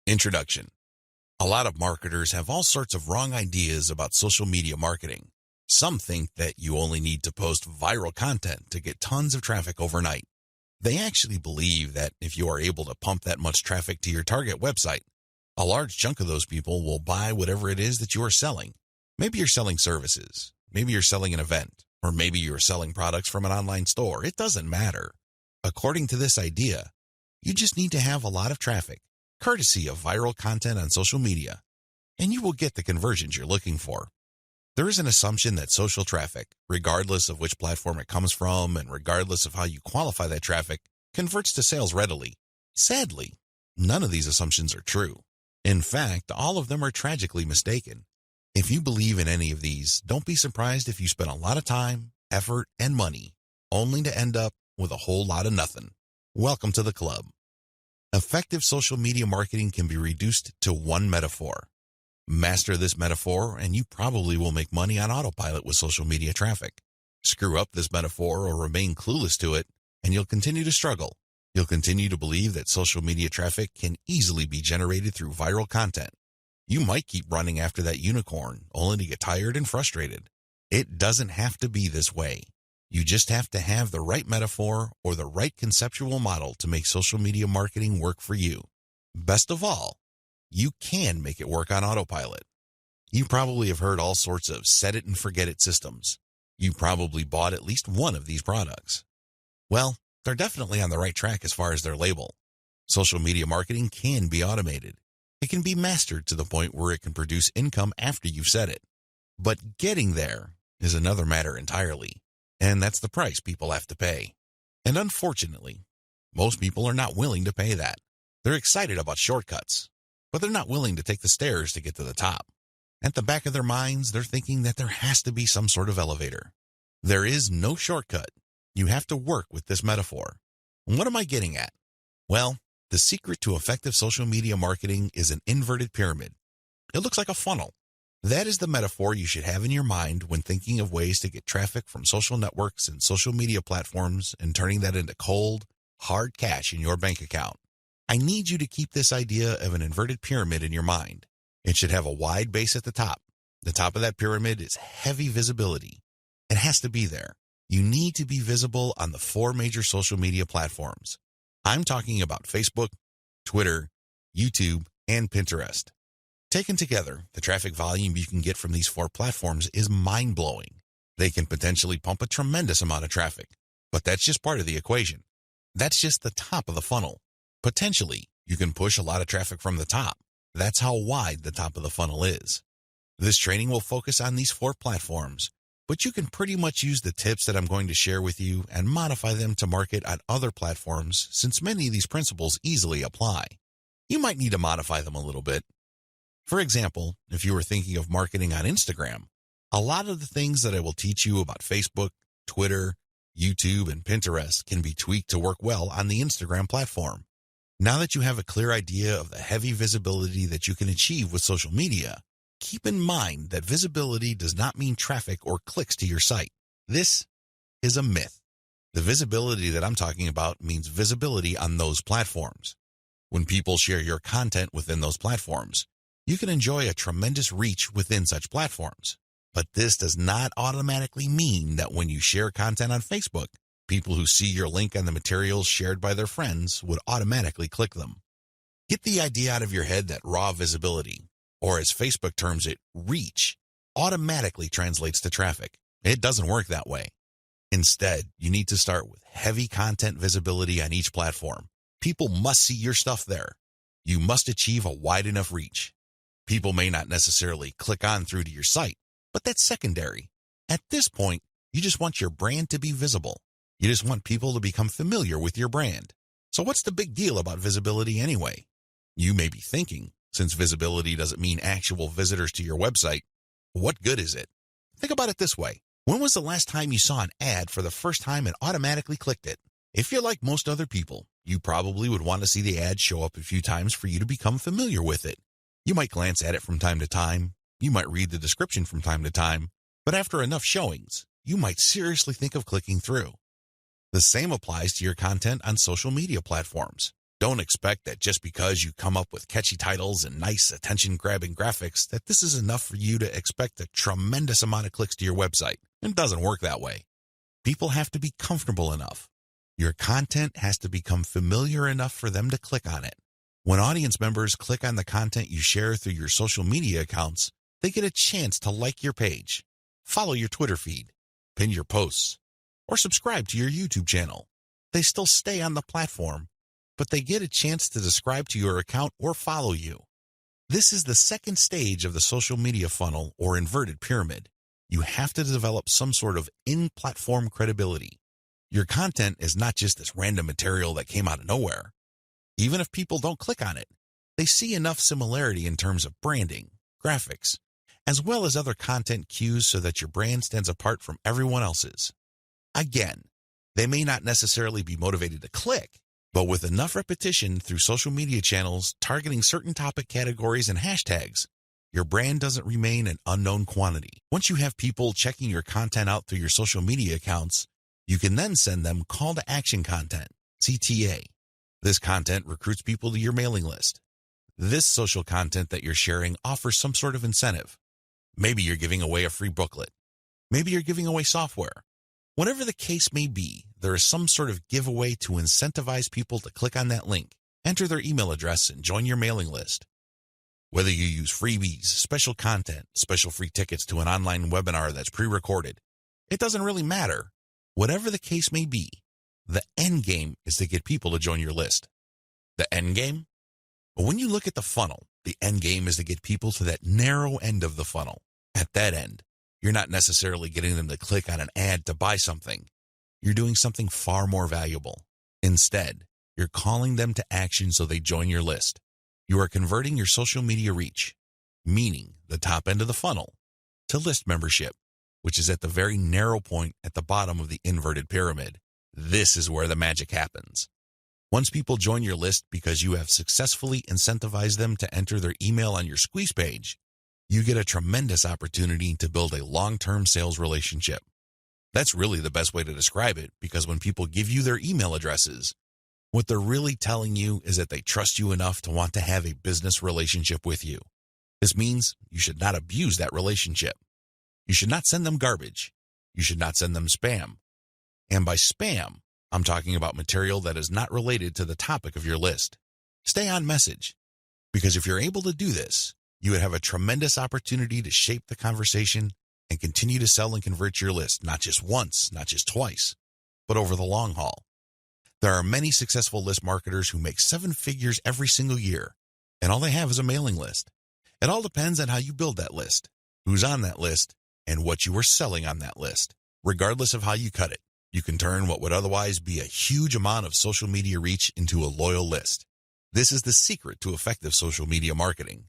Introduction. A lot of marketers have all sorts of wrong ideas about social media marketing. Some think that you only need to post viral content to get tons of traffic overnight. They actually believe that if you are able to pump that much traffic to your target website, a large chunk of those people will buy whatever it is that you are selling. Maybe you're selling services, maybe you're selling an event, or maybe you're selling products from an online store. It doesn't matter. According to this idea, you just need to have a lot of traffic, courtesy of viral content on social media, and you will get the conversions you're looking for. There is an assumption that social traffic, regardless of which platform it comes from and regardless of how you qualify that traffic, converts to sales readily. Sadly, none of these assumptions are true. In fact, all of them are tragically mistaken. If you believe in any of these, don't be surprised if you spend a lot of time, effort, and money, only to end up with a whole lot of nothing. Welcome to the club. Effective social media marketing can be reduced to one metaphor. Master this metaphor, and you probably will make money on autopilot with social media traffic. Screw up this metaphor or remain clueless to it, and you'll continue to struggle. You'll continue to believe that social media traffic can easily be generated through viral content. You might keep running after that unicorn, only to get tired and frustrated. It doesn't have to be this way. You just have to have the right metaphor or the right conceptual model to make social media marketing work for you. Best of all, you can make it work on autopilot. You probably have heard all sorts of set it and forget it systems. You probably bought at least one of these products. Well, they're definitely on the right track as far as their label. Social media marketing can be automated. It can be mastered to the point where it can produce income after you've said it. But getting there is another matter entirely, and that's the price people have to pay. And unfortunately, most people are not willing to pay that. They're excited about shortcuts, but they're not willing to take the stairs to get to the top. At the back of their minds, they're thinking that there has to be some sort of elevator. There is no shortcut. You have to work with this metaphor. What am I getting at? Well, the secret to effective social media marketing is an inverted pyramid. It looks like a funnel. That is the metaphor you should have in your mind when thinking of ways to get traffic from social networks and social media platforms and turning that into cold, hard cash in your bank account. I need you to keep this idea of an inverted pyramid in your mind. It should have a wide base at the top. The top of that pyramid is heavy visibility. It has to be there. You need to be visible on the 4 major social media platforms. I'm talking about Facebook, Twitter, YouTube, and Pinterest. Taken together, the traffic volume you can get from these 4 platforms is mind-blowing. They can potentially pump a tremendous amount of traffic, but that's just part of the equation. That's just the top of the funnel. Potentially, you can push a lot of traffic from the top. That's how wide the top of the funnel is. This training will focus on these 4 platforms, but you can pretty much use the tips that I'm going to share with you and modify them to market on other platforms since many of these principles easily apply. You might need to modify them a little bit. For example, if you were thinking of marketing on Instagram, a lot of the things that I will teach you about Facebook, Twitter, YouTube, and Pinterest can be tweaked to work well on the Instagram platform. Now that you have a clear idea of the heavy visibility that you can achieve with social media, keep in mind that visibility does not mean traffic or clicks to your site. This is a myth. The visibility that I'm talking about means visibility on those platforms. When people share your content within those platforms, you can enjoy a tremendous reach within such platforms. But this does not automatically mean that when you share content on Facebook, people who see your link on the materials shared by their friends would automatically click them. Get the idea out of your head that raw visibility, or as Facebook terms it, reach, automatically translates to traffic. It doesn't work that way. Instead, you need to start with heavy content visibility on each platform. People must see your stuff there. You must achieve a wide enough reach. People may not necessarily click on through to your site, but that's secondary. At this point, you just want your brand to be visible. You just want people to become familiar with your brand. So what's the big deal about visibility anyway? You may be thinking, since visibility doesn't mean actual visitors to your website, what good is it? Think about it this way. When was the last time you saw an ad for the first time and automatically clicked it? If you're like most other people, you probably would want to see the ad show up a few times for you to become familiar with it. You might glance at it from time to time. You might read the description from time to time. But after enough showings, you might seriously think of clicking through. The same applies to your content on social media platforms. Don't expect that just because you come up with catchy titles and nice attention-grabbing graphics that this is enough for you to expect a tremendous amount of clicks to your website. It doesn't work that way. People have to be comfortable enough. Your content has to become familiar enough for them to click on it. When audience members click on the content you share through your social media accounts, they get a chance to like your page, follow your Twitter feed, pin your posts, or subscribe to your YouTube channel. They still stay on the platform, but they get a chance to subscribe to your account or follow you. This is the second stage of the social media funnel or inverted pyramid. You have to develop some sort of in-platform credibility. Your content is not just this random material that came out of nowhere. Even if people don't click on it, they see enough similarity in terms of branding, graphics, as well as other content cues so that your brand stands apart from everyone else's. Again, they may not necessarily be motivated to click, but with enough repetition through social media channels targeting certain topic categories and hashtags, your brand doesn't remain an unknown quantity. Once you have people checking your content out through your social media accounts, you can then send them call to action content, CTA. This content recruits people to your mailing list. This social content that you're sharing offers some sort of incentive. Maybe you're giving away a free booklet. Maybe you're giving away software. Whatever the case may be, there is some sort of giveaway to incentivize people to click on that link, enter their email address, and join your mailing list. Whether you use freebies, special content, special free tickets to an online webinar that's pre-recorded, it doesn't really matter. Whatever the case may be, the end game is to get people to join your list. The end game? But when you look at the funnel, the end game is to get people to that narrow end of the funnel. At that end, you're not necessarily getting them to click on an ad to buy something. You're doing something far more valuable. Instead, you're calling them to action so they join your list. You are converting your social media reach, meaning the top end of the funnel, to list membership, which is at the very narrow point at the bottom of the inverted pyramid. This is where the magic happens. Once people join your list because you have successfully incentivized them to enter their email on your squeeze page, you get a tremendous opportunity to build a long-term sales relationship. That's really the best way to describe it, because when people give you their email addresses, what they're really telling you is that they trust you enough to want to have a business relationship with you. This means you should not abuse that relationship. You should not send them garbage. You should not send them spam. And by spam, I'm talking about material that is not related to the topic of your list. Stay on message, because if you're able to do this, you would have a tremendous opportunity to shape the conversation and continue to sell and convert your list, not just once, not just twice, but over the long haul. There are many successful list marketers who make 7 figures every single year, and all they have is a mailing list. It all depends on how you build that list, who's on that list, and what you are selling on that list. Regardless of how you cut it, you can turn what would otherwise be a huge amount of social media reach into a loyal list. This is the secret to effective social media marketing.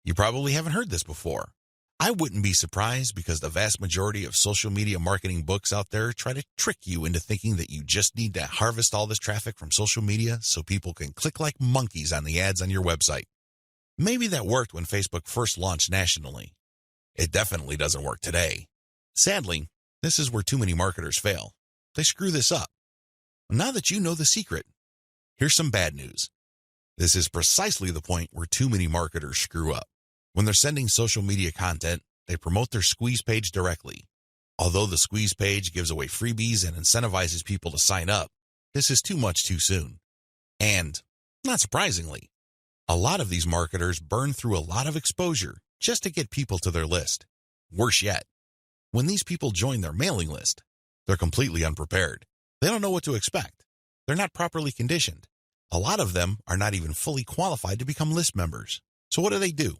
You probably haven't heard this before. I wouldn't be surprised, because the vast majority of social media marketing books out there try to trick you into thinking that you just need to harvest all this traffic from social media so people can click like monkeys on the ads on your website. Maybe that worked when Facebook first launched nationally. It definitely doesn't work today. Sadly, this is where too many marketers fail. They screw this up. Now that you know the secret, here's some bad news. This is precisely the point where too many marketers screw up. When they're sending social media content, they promote their squeeze page directly. Although the squeeze page gives away freebies and incentivizes people to sign up, this is too much too soon. And, not surprisingly, a lot of these marketers burn through a lot of exposure just to get people to their list. Worse yet, when these people join their mailing list, they're completely unprepared. They don't know what to expect. They're not properly conditioned. A lot of them are not even fully qualified to become list members. So what do?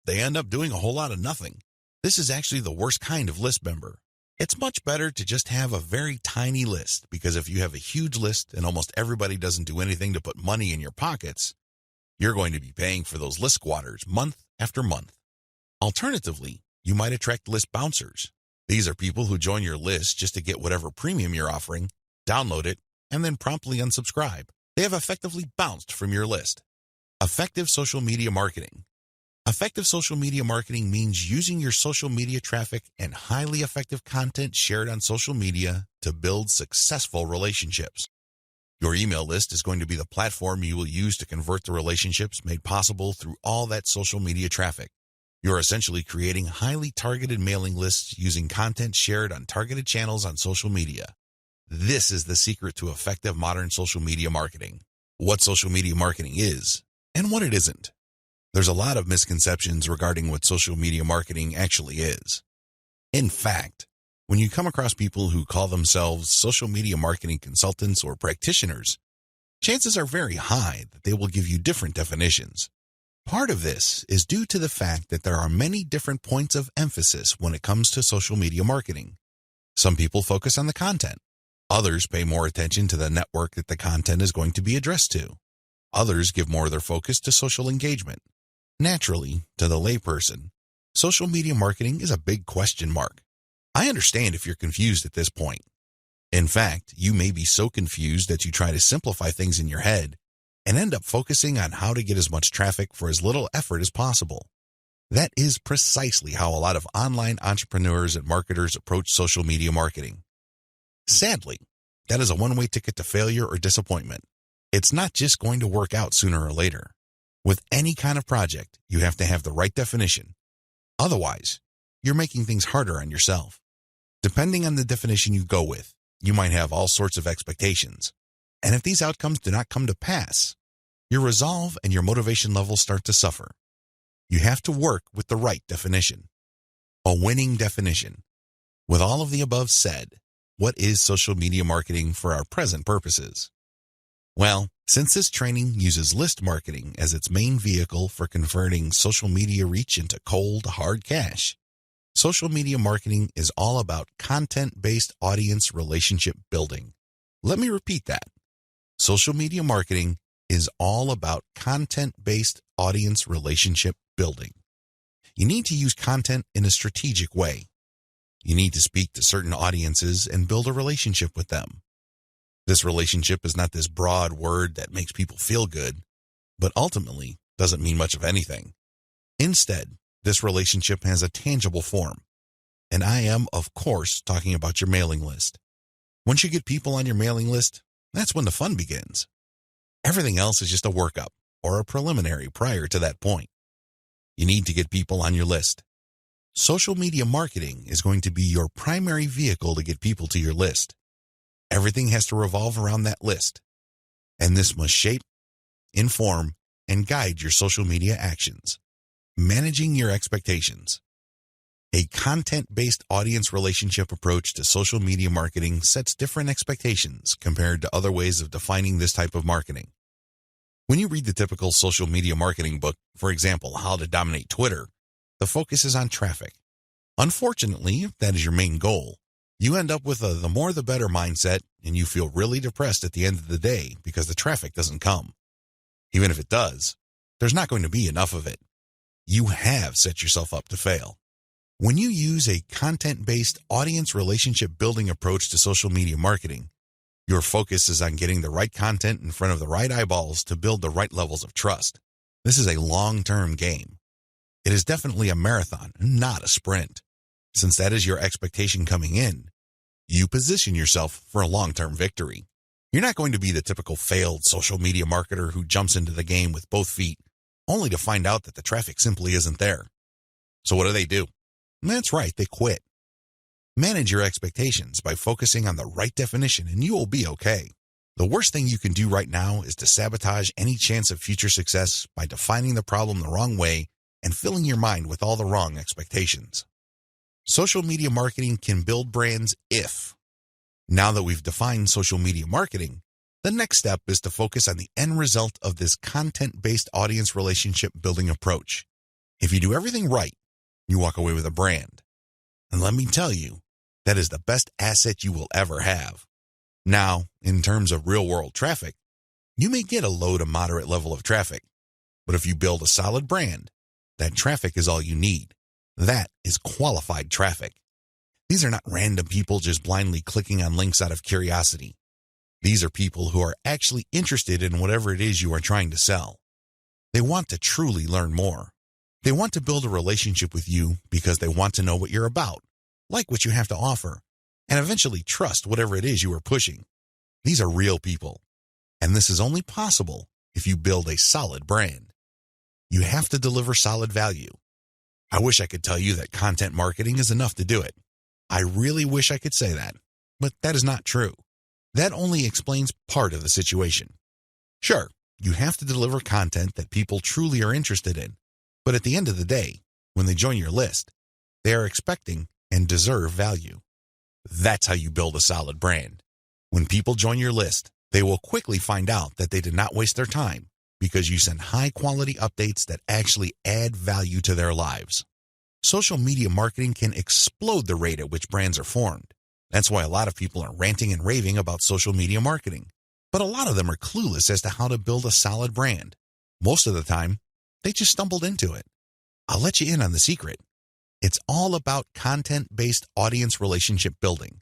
They end up doing a whole lot of nothing. This is actually the worst kind of list member. It's much better to just have a very tiny list, because if you have a huge list and almost everybody doesn't do anything to put money in your pockets, you're going to be paying for those list squatters month after month. Alternatively, you might attract list bouncers. These are people who join your list just to get whatever premium you're offering, download it, and then promptly unsubscribe. They have effectively bounced from your list. Effective social media marketing. Effective social media marketing means using your social media traffic and highly effective content shared on social media to build successful relationships. Your email list is going to be the platform you will use to convert the relationships made possible through all that social media traffic. You're essentially creating highly targeted mailing lists using content shared on targeted channels on social media. This is the secret to effective modern social media marketing. What social media marketing is and what it isn't. There's a lot of misconceptions regarding what social media marketing actually is. In fact, when you come across people who call themselves social media marketing consultants or practitioners, chances are very high that they will give you different definitions. Part of this is due to the fact that there are many different points of emphasis when it comes to social media marketing. Some people focus on the content. Others pay more attention to the network that the content is going to be addressed to. Others give more of their focus to social engagement. Naturally, to the layperson, social media marketing is a big question mark. I understand if you're confused at this point. In fact, you may be so confused that you try to simplify things in your head and end up focusing on how to get as much traffic for as little effort as possible. That is precisely how a lot of online entrepreneurs and marketers approach social media marketing. Sadly, that is a one-way ticket to failure or disappointment. It's not just going to work out sooner or later. With any kind of project, you have to have the right definition. Otherwise, you're making things harder on yourself. Depending on the definition you go with, you might have all sorts of expectations. And if these outcomes do not come to pass, your resolve and your motivation levels start to suffer. You have to work with the right definition. A winning definition. With all of the above said, what is social media marketing for our present purposes? Well, since this training uses list marketing as its main vehicle for converting social media reach into cold, hard cash, social media marketing is all about content-based audience relationship building. Let me repeat that. Social media marketing is all about content-based audience relationship building. You need to use content in a strategic way. You need to speak to certain audiences and build a relationship with them. This relationship is not this broad word that makes people feel good, but ultimately doesn't mean much of anything. Instead, this relationship has a tangible form. And I am, of course, talking about your mailing list. Once you get people on your mailing list, that's when the fun begins. Everything else is just a workup or a preliminary prior to that point. You need to get people on your list. Social media marketing is going to be your primary vehicle to get people to your list. Everything has to revolve around that list. And this must shape, inform, and guide your social media actions. Managing your expectations. A content-based audience relationship approach to social media marketing sets different expectations compared to other ways of defining this type of marketing. When you read the typical social media marketing book, for example, How to Dominate Twitter, the focus is on traffic. Unfortunately, if that is your main goal, you end up with a the more the better mindset, and you feel really depressed at the end of the day because the traffic doesn't come. Even if it does, there's not going to be enough of it. You have set yourself up to fail. When you use a content-based audience relationship building approach to social media marketing, your focus is on getting the right content in front of the right eyeballs to build the right levels of trust. This is a long-term game. It is definitely a marathon, not a sprint. Since that is your expectation coming in, you position yourself for a long-term victory. You're not going to be the typical failed social media marketer who jumps into the game with both feet, only to find out that the traffic simply isn't there. So what do? That's right, they quit. Manage your expectations by focusing on the right definition and you will be okay. The worst thing you can do right now is to sabotage any chance of future success by defining the problem the wrong way and filling your mind with all the wrong expectations. Social media marketing can build brands if. Now that we've defined social media marketing, the next step is to focus on the end result of this content-based audience relationship building approach. If you do everything right, you walk away with a brand. And let me tell you, that is the best asset you will ever have. Now, in terms of real-world traffic, you may get a low to moderate level of traffic, but if you build a solid brand, that traffic is all you need. That is qualified traffic. These are not random people just blindly clicking on links out of curiosity. These are people who are actually interested in whatever it is you are trying to sell. They want to truly learn more. They want to build a relationship with you because they want to know what you're about, like what you have to offer, and eventually trust whatever it is you are pushing. These are real people. And this is only possible if you build a solid brand. You have to deliver solid value. I wish I could tell you that content marketing is enough to do it. I really wish I could say that, but that is not true. That only explains part of the situation. Sure, you have to deliver content that people truly are interested in, but at the end of the day, when they join your list, they are expecting and deserve value. That's how you build a solid brand. When people join your list, they will quickly find out that they did not waste their time because you send high-quality updates that actually add value to their lives. Social media marketing can explode the rate at which brands are formed. That's why a lot of people are ranting and raving about social media marketing. But a lot of them are clueless as to how to build a solid brand. Most of the time, they just stumbled into it. I'll let you in on the secret. It's all about content-based audience relationship building.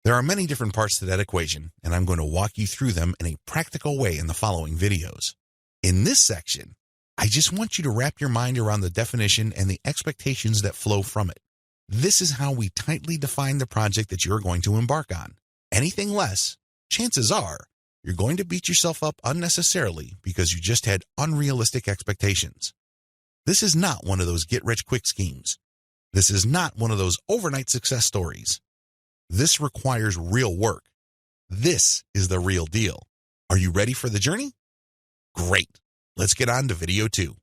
There are many different parts to that equation, and I'm going to walk you through them in a practical way in the following videos. In this section, I just want you to wrap your mind around the definition and the expectations that flow from it. This is how we tightly define the project that you're going to embark on. Anything less, chances are, you're going to beat yourself up unnecessarily because you just had unrealistic expectations. This is not one of those get-rich-quick schemes. This is not one of those overnight success stories. This requires real work. This is the real deal. Are you ready for the journey? Great. Let's get on to video 2.